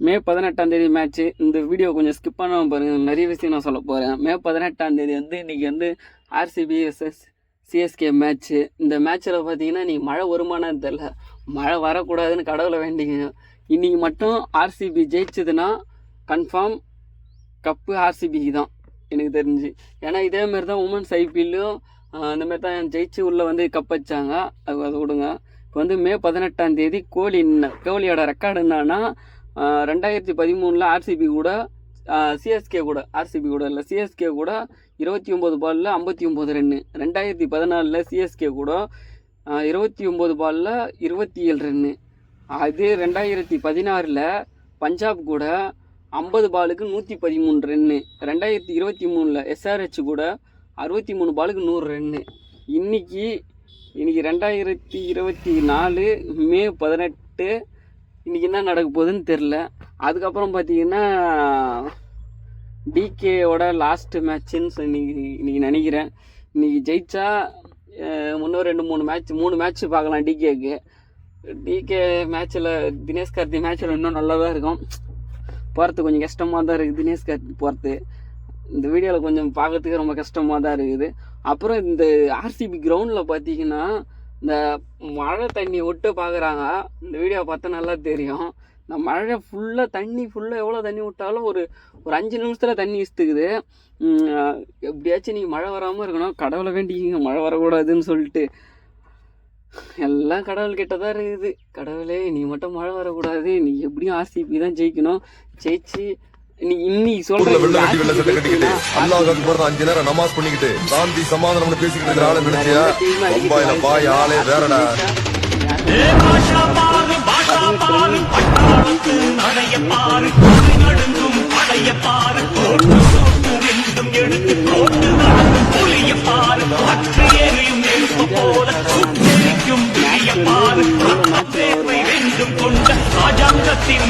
மே 18 match. இந்த video கொஞ்சம் skip பண்ணாமல் பாருங்கள், நிறைய விஷயம் நான் சொல்ல போகிறேன். மே 18 வந்து இன்றைக்கி வந்து ஆர்சிபி vs சிஎஸ்கே மேட்ச்சு. இந்த மேட்ச்சில் பார்த்தீங்கன்னா இன்றைக்கி மழை வருமானு தெரில, மழை வரக்கூடாதுன்னு கடவுளை வேண்டிங்க. இன்றைக்கி மட்டும் ஆர்சிபி ஜெயிச்சதுன்னா கன்ஃபார்ம் கப்பு ஆர்சிபிக்கு தான் எனக்கு தெரிஞ்சு. ஏன்னா இதேமாரி தான் உமன்ஸ் ஐபிஎல்லையும் இந்தமாரி தான் ஜெயிச்சு உள்ளே வந்து கப் வச்சாங்க. அது விடுங்க. இப்போ வந்து மே 18 கோலியோட ரெக்கார்டு என்னன்னா 2013 ஆர்சிபி கூட சிஎஸ்கே கூட ஆர்சிபி கூட இல்லை சிஎஸ்கே கூட 29 பாலில் 59 ரன்னு. 2014 சிஎஸ்கே கூட 29 பாலில் 27 ரன்னு. அது 2016 பஞ்சாப் கூட 50 பாலுக்கு 113 ரன்னு. 2023 எஸ்ஆர்ஹெச் கூட 63 பாலுக்கு 100 ரன்னு. இன்னைக்கு 2024 மே 18 இன்றைக்கி என்ன நடக்க போகுதுன்னு தெரில. அதுக்கப்புறம் பார்த்தீங்கன்னா டிகேயோட லாஸ்ட்டு மேட்ச்சுன்னு இன்னைக்கு நினைக்கிறேன். இன்றைக்கி ஜெயிச்சா இன்னும் 3 மேட்ச்சு பார்க்கலாம் டிகேக்கு. டிகே மேட்ச்சில் தினேஷ் கார்த்திக் மேட்ச்சில் இன்னும் நல்லா தான் இருக்கும். போகிறது கொஞ்சம் கஷ்டமாக தான் இருக்குது. தினேஷ் கார்த்திக் போகிறது இந்த வீடியோவில் கொஞ்சம் பார்க்கறதுக்கு ரொம்ப கஷ்டமாக தான் இருக்குது. அப்புறம் இந்த ஆர்சிபி கிரவுண்டில் பார்த்தீங்கன்னா இந்த மழை தண்ணி விட்டு பார்க்குறாங்க. இந்த வீடியோ பார்த்தா நல்லா தெரியும். இந்த மழை ஃபுல்லாக எவ்வளோ தண்ணி விட்டாலும் ஒரு 5 நிமிஷத்தில் தண்ணி இஸ்த்துக்குது. எப்படியாச்சும் நீங்கள் மழை வராமல் இருக்கணும், கடவுளை வேண்டிக்கிங்க மழை வரக்கூடாதுன்னு சொல்லிட்டு. எல்லாம் கடவுள் கிட்ட தான் இருக்குது. கடவுளே நீ மட்டும் மழை வரக்கூடாது, நீ எப்படியும் ஆர்சிபி தான் ஜெயிக்கணும். ஜெயிச்சு இன்னைக்கு சொல்றேன் 5 நேரம் நமாஸ் பண்ணிக்கிட்டு சாந்தி சமாதானம் பேசிக்கிட்டு ஆளு நினைச்சியா பம்பாயில பாய் ஆளே வேறடா. ராஜாங்கத்தின்